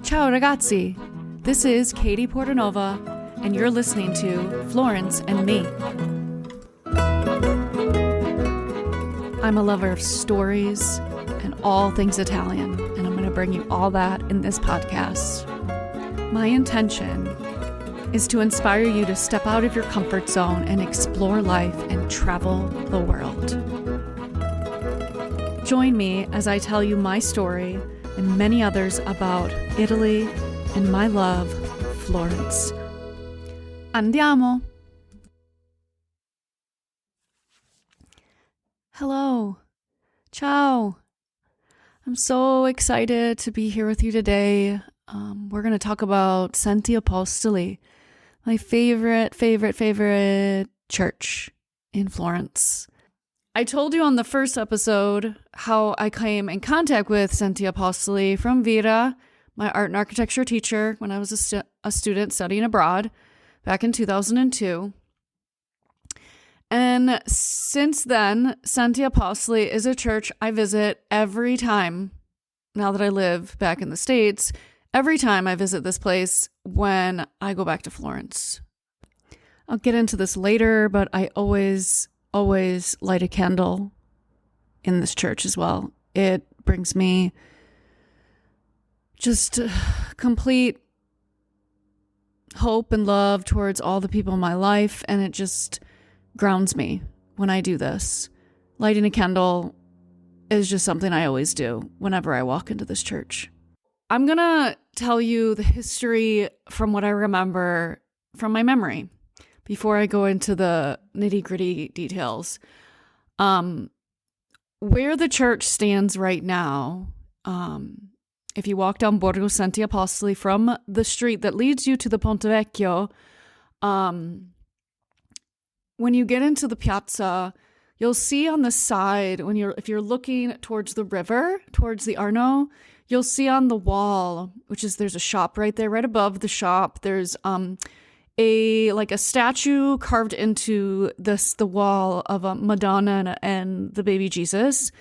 Ciao ragazzi, this is Katie Portanova, and you're listening to Florence and Me. I'm a lover of stories and all things Italian, and I'm going to bring you all that in this podcast. My intention is to inspire you to step out of your comfort zone and explore life and travel the world. Join me as I tell you my story and many others about Italy and my love, Florence. Andiamo! Hello. Ciao. I'm so excited to be here with you today. We're going to talk about Santi Apostoli, my favorite church in Florence. I told you on the first episode how I came in contact with Santi Apostoli from Vera, my art and architecture teacher, when I was a student studying abroad back in 2002. And since then, Santi Apostoli is a church I visit every time, now that I live back in the States, every time I visit this place when I go back to Florence. I'll get into this later, but I always light a candle in this church as well. It brings me just complete hope and love towards all the people in my life, and it just grounds me when I do this. Lighting a candle is just something I always do whenever I walk into this church. I'm gonna tell you the history from what I remember from my memory before I go into the nitty-gritty details. Where the church stands right now, if you walk down Borgo Santi Apostoli from the street that leads you to the Ponte Vecchio, when you get into the piazza, you'll see on the side, if you're looking towards the river, towards the Arno, you'll see on the wall, there's a shop right there, right above the shop, there's a statue carved into the wall of a Madonna and the baby Jesus.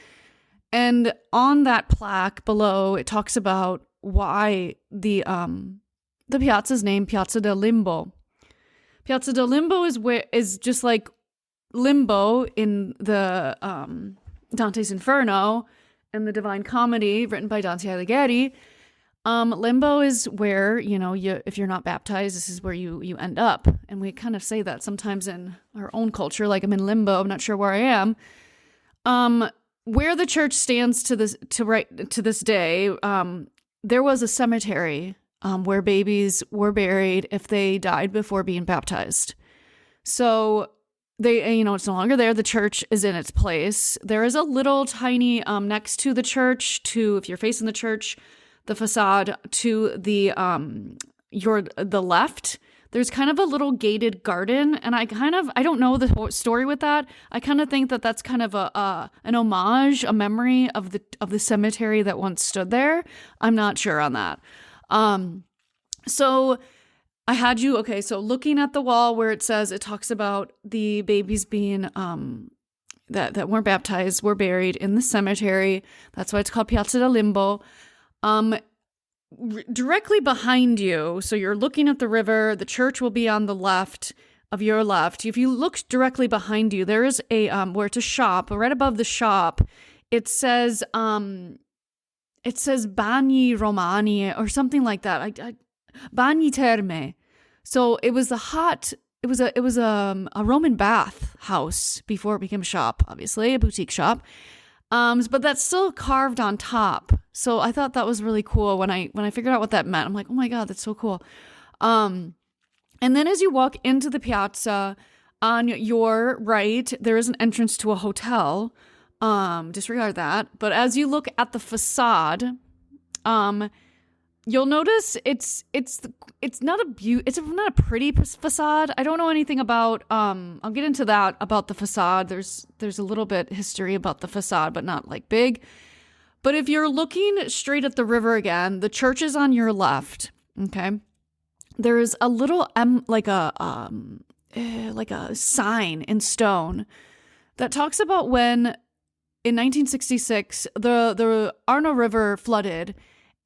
And on that plaque below, it talks about why the piazza's named Piazza del Limbo. Piazza del Limbo is just like Limbo in the Dante's Inferno and the Divine Comedy written by Dante Alighieri. Limbo is where, if you're not baptized, this is where you end up. And we kind of say that sometimes in our own culture, like I'm in limbo, I'm not sure where I am. Where the church stands to this day, there was a cemetery where babies were buried if they died before being baptized. So it's no longer there. The church is in its place. There is a little tiny, next to the church, if you're facing the church, the facade to the left, there's kind of a little gated garden, and I don't know the whole story with that. I kind of think that that's kind of an homage, a memory of the cemetery that once stood there. I'm not sure on that. So I had you, so looking at the wall where it talks about the babies being, that weren't baptized, were buried in the cemetery. That's why it's called Piazza del Limbo. Directly behind you, so you're looking at the river, the church will be on the left of your left. If you look directly behind you, there is where it's a shop, right above the shop, it says Bagni Romani or something like that. Bagni Terme. So it was a Roman bath house before it became a shop, obviously, a boutique shop. But that's still carved on top. So I thought that was really cool when I figured out what that meant. I'm like, oh my God, that's so cool. And then as you walk into the piazza, on your right, there is an entrance to a hotel. Disregard that. But as you look at the facade, you'll notice it's not a pretty facade. I don't know anything about, I'll get into that about the facade. There's a little bit history about the facade, but not like big. But if you're looking straight at the river again, the church is on your left. Okay. There's a little, like a sign in stone that talks about when in 1966, the Arno River flooded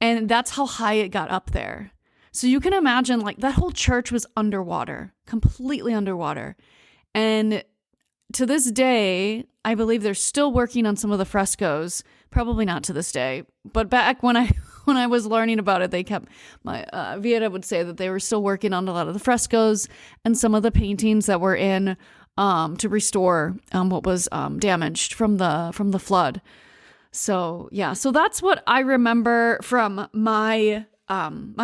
And that's how high it got up there. So you can imagine, like, that whole church was underwater, completely underwater. And to this day, I believe they're still working on some of the frescoes. Probably not to this day, but back when I was learning about it, they kept Vera would say that they were still working on a lot of the frescoes and some of the paintings that were in to restore what was damaged from the flood. So yeah, so that's what I remember from my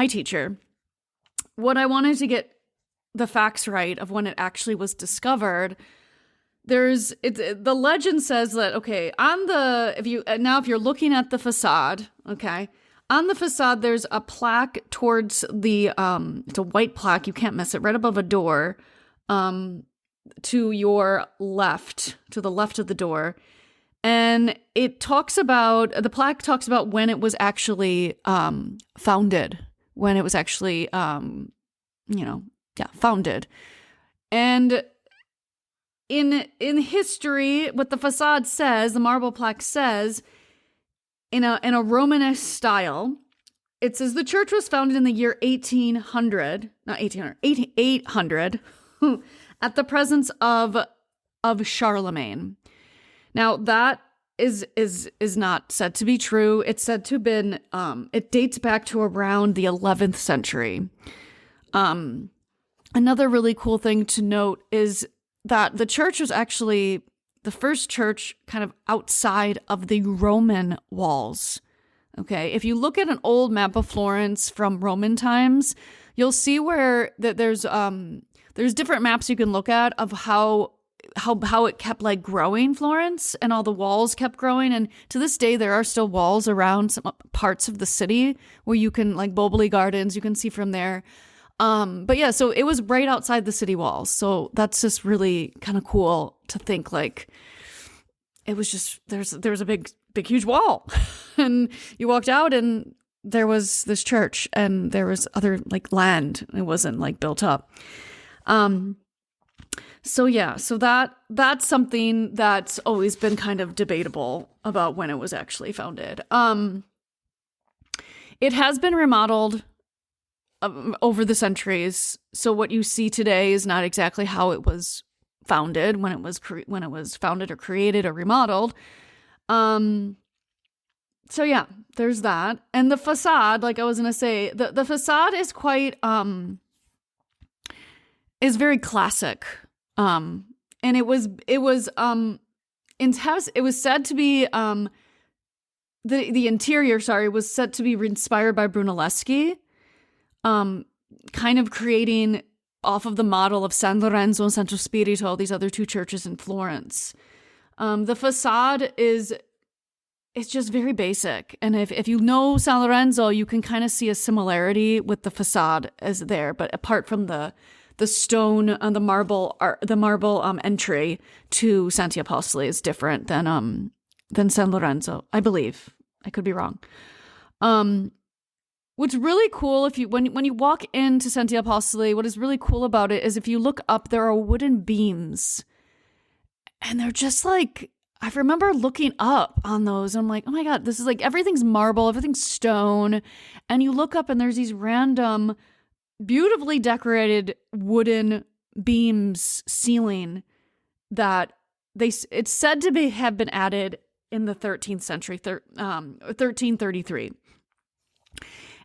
teacher. What I wanted to get the facts right of when it actually was discovered. The legend says that, okay, if you're looking at the facade, okay, on the facade there's a plaque towards the it's a white plaque, you can't miss it, right above a door, to your left, to the left of the door. And the plaque talks about when it was actually founded, when it was actually founded. And in history, what the facade says, the marble plaque says, in a Romanesque style, it says the church was founded in the year 800 at the presence of Charlemagne. Now that is not said to be true. It's said to have been it dates back to around the 11th century. Another really cool thing to note is that the church was actually the first church kind of outside of the Roman walls. Okay, if you look at an old map of Florence from Roman times, you'll see where that there's different maps you can look at of how it kept like growing, Florence, and all the walls kept growing. And to this day, there are still walls around some parts of the city where you can, like Boboli Gardens, you can see from there. But yeah, so it was right outside the city walls. So that's just really kind of cool to think, like, it was just, there was a big, huge wall and you walked out and there was this church and there was other like land. It wasn't like built up. So yeah, so that's something that's always been kind of debatable about when it was actually founded. It has been remodeled over the centuries. So what you see today is not exactly how it was founded when it was founded or created or remodeled. So yeah, there's that. And the facade, like I was going to say, the facade is quite is very classic. And it was said to be the interior, was said to be inspired by Brunelleschi. Kind of creating off of the model of San Lorenzo and Santo Spirito, these other two churches in Florence. The facade it's just very basic. And if you know San Lorenzo, you can kind of see a similarity with the facade as there. But apart from the stone on the marble entry to Santi Apostoli is different than San Lorenzo, I believe. I could be wrong. What's really cool, when you walk into Santi Apostoli, what is really cool about it is if you look up, there are wooden beams. And they're just like, I remember looking up on those. And I'm like, oh my God, this is like, everything's marble, everything's stone. And you look up and there's these random, beautifully decorated wooden beams ceiling that it's said to have been added in the 13th century, 1333.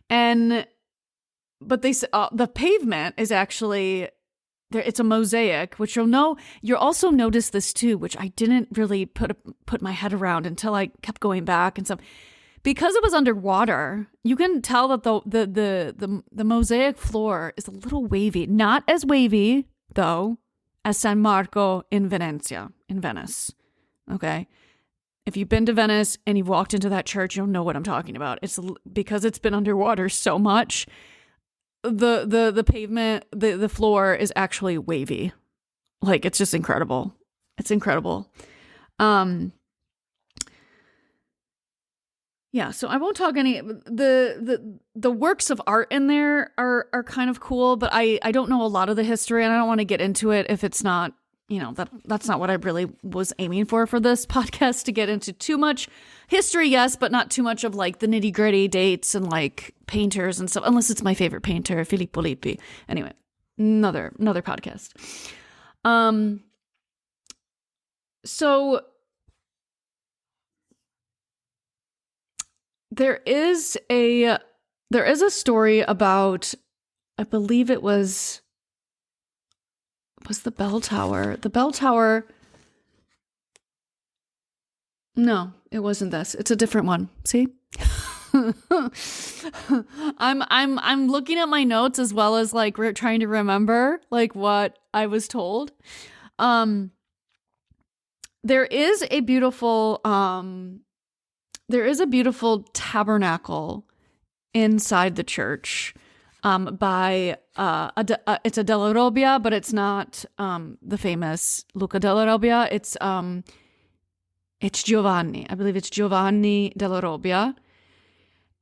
But the pavement is actually there. It's a mosaic, which you'll also notice this too, which I didn't really put my head around until I kept going back and stuff. Because it was underwater, you can tell that the mosaic floor is a little wavy. Not as wavy though as San Marco in Venice. Okay. If you've been to Venice and you've walked into that church, you'll know what I'm talking about. It's because it's been underwater so much. The pavement, the floor is actually wavy. Like, it's just incredible. It's incredible. Yeah, so I won't talk any the works of art in there are kind of cool, but I don't know a lot of the history and I don't want to get into it if it's not that's not what I really was aiming for this podcast, to get into too much history, yes, but not too much of like the nitty gritty dates and like painters and stuff, unless it's my favorite painter, Filippo Lippi. Anyway, another podcast. So there is a story about, I believe it was the bell tower. The bell tower. No, it wasn't this. It's a different one. See? I'm looking at my notes as well as like we're trying to remember like what I was told. There is a beautiful tabernacle inside the church. By it's a Della Robbia, but it's not the famous Luca Della Robbia. It's Giovanni. I believe it's Giovanni Della Robbia.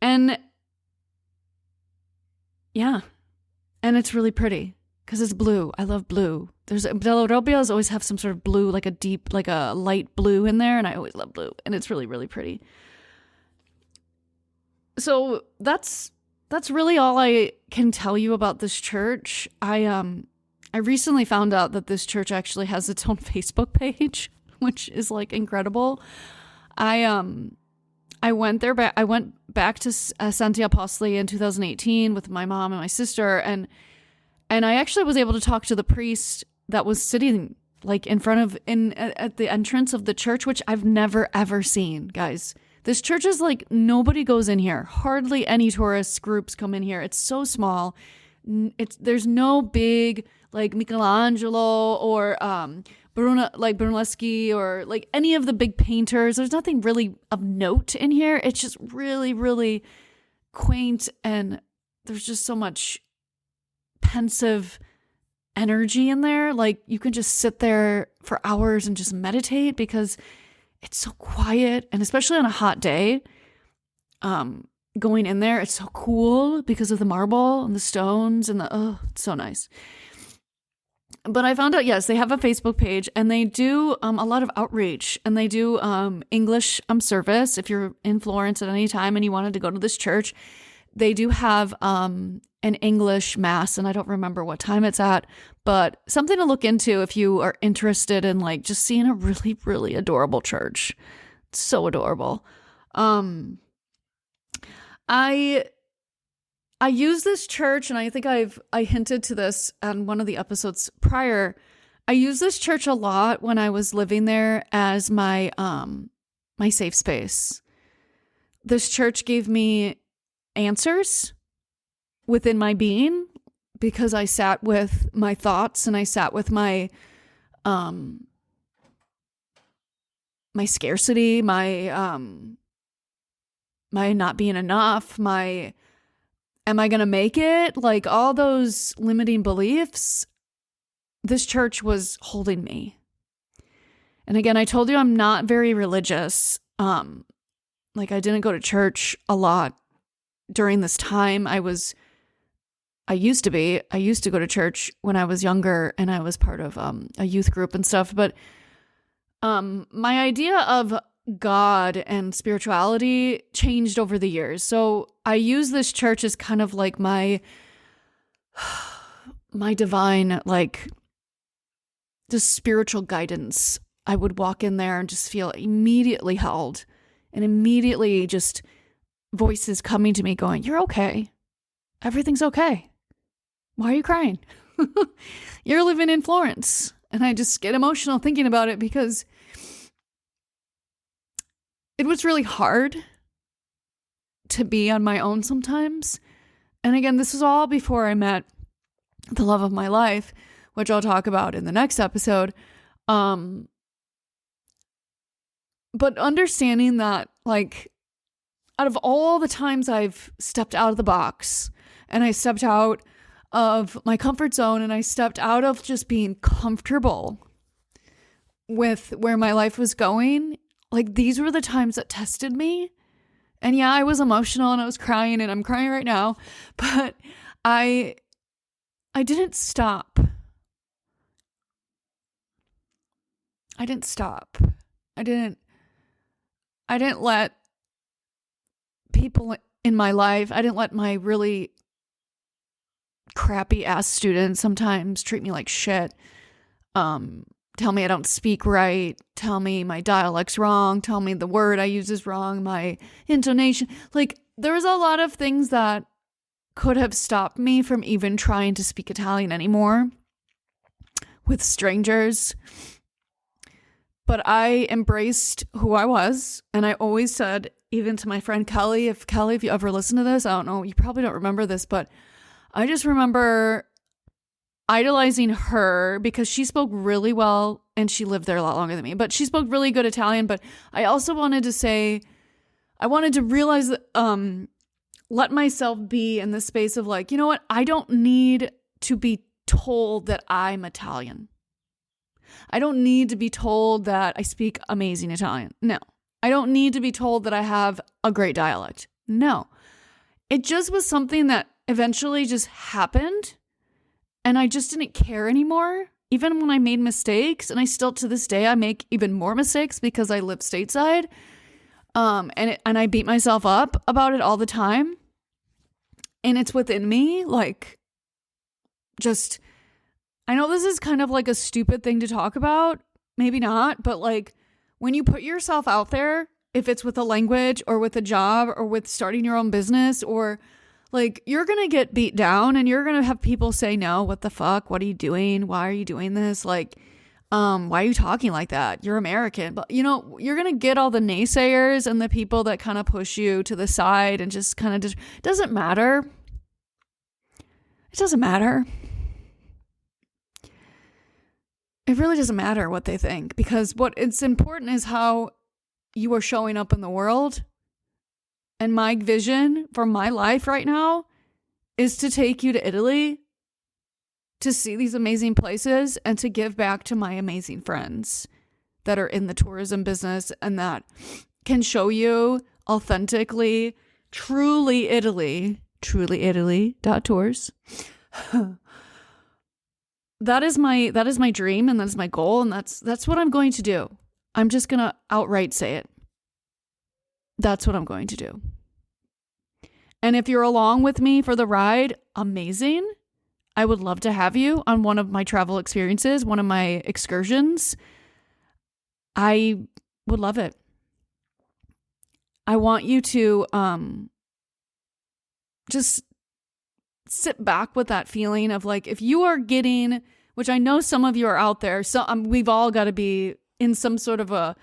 And yeah, and it's really pretty because it's blue. I love blue. Della Robbias always have some sort of blue, like a light blue in there, and I always love blue, and it's really, really pretty. So that's really all I can tell you about this church. I recently found out that this church actually has its own Facebook page, which is like incredible. I went there, but I went back to Santi Apostoli in 2018 with my mom and my sister, and I actually was able to talk to the priest that was sitting like at the entrance of the church, which I've never ever seen, guys. This church is like, nobody goes in here. Hardly any tourist groups come in here. It's so small. There's no big like Michelangelo or Brunelleschi or like any of the big painters. There's nothing really of note in here. It's just really, really quaint, and there's just so much pensive energy in there. Like you can just sit there for hours and just meditate because it's so quiet, and especially on a hot day, going in there, it's so cool because of the marble and the stones and it's so nice. But I found out, yes, they have a Facebook page, and they do a lot of outreach, and they do English service. If you're in Florence at any time and you wanted to go to this church, they do have an English mass, and I don't remember what time it's at, but something to look into if you are interested in like just seeing a really, really adorable church. It's so adorable. I use this church, and I think I hinted to this on one of the episodes prior. I use this church a lot when I was living there as my my safe space. This church gave me answers within my being because I sat with my thoughts, and I sat with my my scarcity, my not being enough, my am I going to make it? Like all those limiting beliefs, this church was holding me. And again, I told you I'm not very religious. Like I didn't go to church a lot during this time. I used to go to church when I was younger, and I was part of a youth group and stuff. But my idea of God and spirituality changed over the years. So I use this church as kind of like my divine, like just spiritual guidance. I would walk in there and just feel immediately held, and immediately just voices coming to me going, "You're okay. Everything's okay. Why are you crying? You're living in Florence." And I just get emotional thinking about it because it was really hard to be on my own sometimes. And again, this was all before I met the love of my life, which I'll talk about in the next episode. But understanding that, like, out of all the times I've stepped out of the box, and I stepped out of my comfort zone, and I stepped out of just being comfortable with where my life was going, like these were the times that tested me. And yeah, I was emotional and I was crying, and I'm crying right now, but I didn't stop. I didn't stop. I didn't let people in my life, I didn't let my really crappy ass students sometimes treat me like shit. Tell me I don't speak right, tell me my dialect's wrong, tell me the word I use is wrong, my intonation. Like, there was a lot of things that could have stopped me from even trying to speak Italian anymore with strangers. But I embraced who I was, and I always said, even to my friend Kelly, if you ever listen to this, I don't know, you probably don't remember this, but I just remember idolizing her because she spoke really well and she lived there a lot longer than me, but she spoke really good Italian. But I also wanted to say, I wanted to realize that, let myself be in the space of like, you know what? I don't need to be told that I'm Italian. I don't need to be told that I speak amazing Italian. No. I don't need to be told that I have a great dialect. No. It just was something that eventually just happened. And I just didn't care anymore, even when I made mistakes. And I still, to this day, I make even more mistakes because I live stateside. And I beat myself up about it all the time. And it's within me, like, just, I know this is kind of like a stupid thing to talk about. Maybe not, but like, when you put yourself out there, if it's with a language or with a job or with starting your own business, or like, you're going to get beat down and you're going to have people say, no, what the fuck? What are you doing? Why are you doing this? Like, why are you talking like that? You're American. But, you know, you're going to get all the naysayers and the people that kind of push you to the side and just kind of just, doesn't matter. It doesn't matter. It really doesn't matter what they think, because what it's important is how you are showing up in the world. And my vision for my life right now is to take you to Italy, to see these amazing places, and to give back to my amazing friends that are in the tourism business and that can show you authentically, truly Italy.tours. That is my dream, and that's my goal, and that's what I'm going to do. I'm just going to outright say it. That's what I'm going to do. And if you're along with me for the ride, amazing. I would love to have you on one of my travel experiences, one of my excursions. I would love it. I want you to just sit back with that feeling of like, if you are getting, which I know some of you are out there, so we've all got to be in some sort of a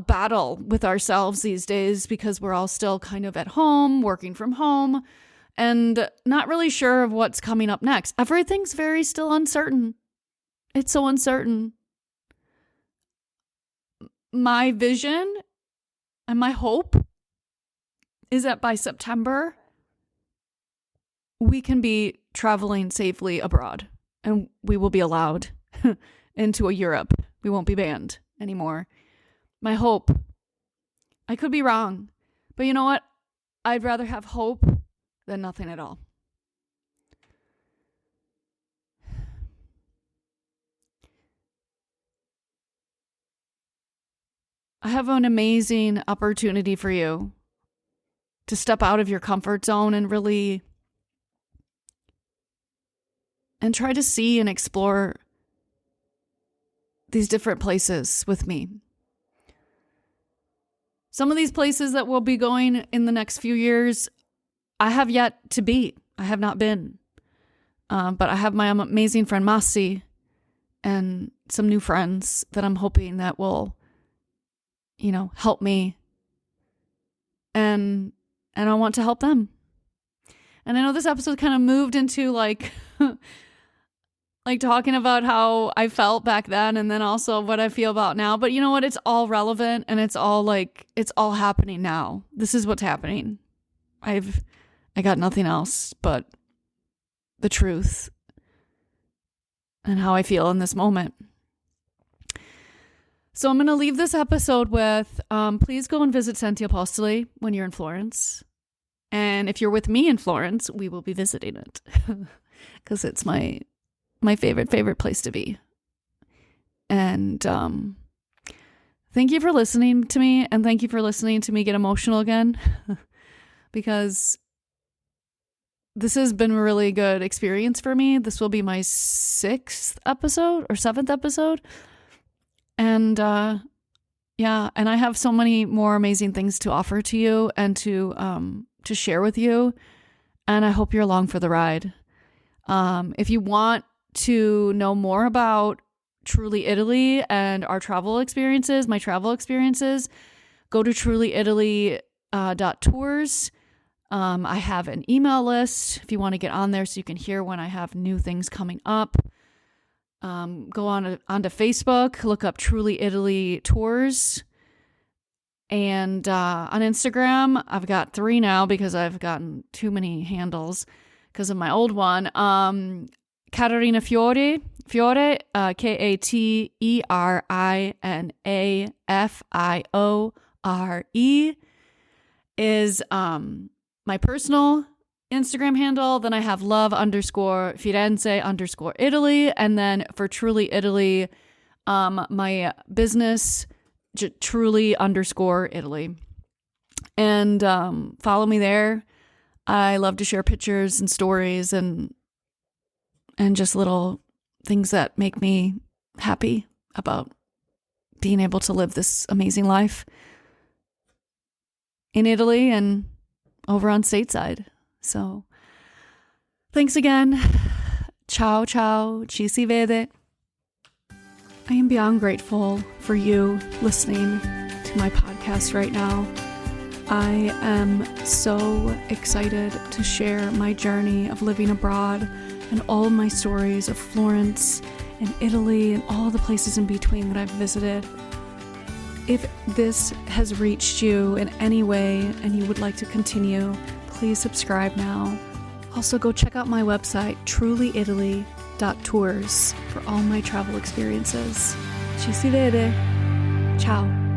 battle with ourselves these days, because we're all still kind of at home, working from home, and not really sure of what's coming up next. Everything's very still uncertain. It's so uncertain. My vision and my hope is that by September, we can be traveling safely abroad, and we will be allowed into a Europe. We won't be banned anymore. My hope. I could be wrong, but you know what? I'd rather have hope than nothing at all. I have an amazing opportunity for you to step out of your comfort zone and really and try to see and explore these different places with me. Some of these places that we'll be going in the next few years, I have yet to be. I have not been. But I have my amazing friend Masi and some new friends that I'm hoping that will, help me. And I want to help them. And I know this episode kind of moved into like talking about how I felt back then and then also what I feel about now. But you know what? It's all relevant, and it's all happening now. This is what's happening. I got nothing else but the truth and how I feel in this moment. So I'm going to leave this episode with, please go and visit Santi Apostoli when you're in Florence. And if you're with me in Florence, we will be visiting it because it's my favorite place to be. And thank you for listening to me, and thank you for listening to me get emotional again, because this has been a really good experience for me. This will be my 6th episode or 7th episode. And yeah, and I have so many more amazing things to offer to you and to share with you. And I hope you're along for the ride. If you want to know more about Truly Italy and our travel experiences, my travel experiences, go to trulyitaly.tours. I have an email list if you want to get on there so you can hear when I have new things coming up. Go onto Facebook, look up Truly Italy Tours. And on Instagram, I've got 3 now because I've gotten too many handles because of my old one. Caterina Fiore, Katerinafiore is my personal Instagram handle. Then I have love_Firenze_Italy. And then for Truly Italy, my business, Truly_Italy. And follow me there. I love to share pictures and stories and just little things that make me happy about being able to live this amazing life in Italy and over on stateside. So thanks again. Ciao, ciao. Ci si vede. I am beyond grateful for you listening to my podcast right now. I am so excited to share my journey of living abroad and all of my stories of Florence and Italy and all the places in between that I've visited. If this has reached you in any way and you would like to continue, please subscribe now. Also, go check out my website, trulyitaly.tours, for all my travel experiences. Ci si vede. Ciao.